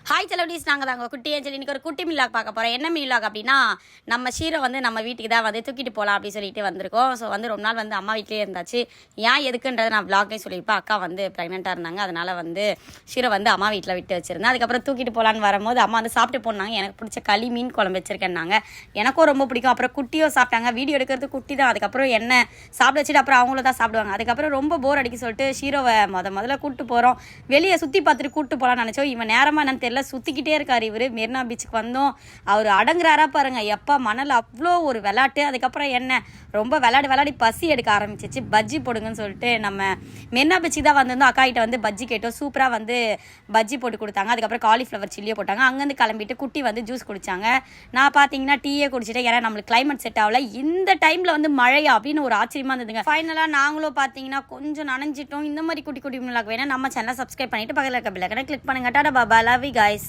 Hi செலவடிஸ், நாங்கள் தாங்க குட்டி ஏஞ்சல். இன்றைக்கி ஒரு குட்டி மில்லாக் பார்க்க போகிறோம். என்ன மில்லாக் அப்படின்னா, நம்ம ஷீரை வந்து நம்ம வீட்டுக்கு தான் வந்து தூக்கிட்டு போகலாம் அப்படின்னு சொல்லிட்டு வந்திருக்கோம். ஸோ வந்து ரொம்ப நாள் வந்து அம்மா வீட்டிலே இருந்தாச்சு. ஏன் எதுக்குன்றதை நான் விளாக்லேயும் சொல்லியிருப்பேன். அக்கா வந்து ப்ரெக்னெண்ட்டாக இருந்தாங்க, அதனால் வந்து ஷீரை வந்து அம்மா வீட்டில் விட்டு வச்சுருந்தேன். அதுக்கப்புறம் தூக்கிட்டு போகலான்னு வரும்போது அம்மா வந்து சாப்பிட்டு போனாங்க. எனக்கு பிடிச்ச களி மீன் குழம்பு வச்சுருக்கேன்னாங்க. எனக்கும் ரொம்ப பிடிக்கும். அப்புறம் குட்டியோ சாப்பிட்டாங்க. வீடியோ எடுக்கிறது குட்டி தான். அதுக்கப்புறம் என்ன சாப்பிட வச்சுட்டு அப்புறம் அவங்கள தான் சாப்பிடுவாங்க. அதுக்கப்புறம் ரொம்ப போர் அடிக்க சொல்லிட்டு ஷீரோவை முதல்ல கூப்பிட்டு போகிறோம். வெளியே சுற்றி பார்த்துட்டு கூப்பிட்டு போகலான்னு நினச்சோம். இவன் நேரமாக என்னன்னு தெரியல, சுற்றிக்கிட்டே இருக்கார். இவர் மெரினா பீச்சுக்கு வந்தோம். அவர் அடங்குறாரா பாருங்க. எப்போ மணல் அவ்வளோ ஒரு விளாட்டு. அதுக்கப்புறம் என்ன ரொம்ப விளாடி பசி எடுக்க ஆரம்பிச்சிச்சு. பஜ்ஜி போடுங்கன்னு சொல்லிட்டு நம்ம மெரினா பீச்சுக்கு தான் வந்திருந்தோம். அக்கா கிட்ட வந்து பஜ்ஜி கேட்டோம். சூப்பராக வந்து பஜ்ஜி போட்டு கொடுத்தாங்க. அதுக்கப்புறம் காலிஃப்ளவர் சில்லியை போட்டாங்க. அங்கேருந்து கிளம்பிட்டு குட்டி வந்து ஜூஸ் குடித்தாங்க. நான் பார்த்தீங்கன்னா டீயே குடிச்சிட்டேன். ஏன்னா நம்மளுக்கு கிளைமேட் செட் ஆகல. இந்த டைமில் வந்து மழையா அப்படின்னு ஒரு ஆச்சரியமாக இருந்ததுங்க. ஃபைனலாக நாங்களும் பார்த்தீங்கன்னா கொஞ்சம் நனைஞ்சிட்டோம். இந்த மாதிரி குட்டி குட்டி மில்லாக் வேணா நம்ம சேனலை சப்ஸ்கிரைப் பண்ணிட்டு பக்கத்தில் இருக்க பெல் ஐகானை கிளிக் பண்ணுங்க. Tata Baba, love you guys.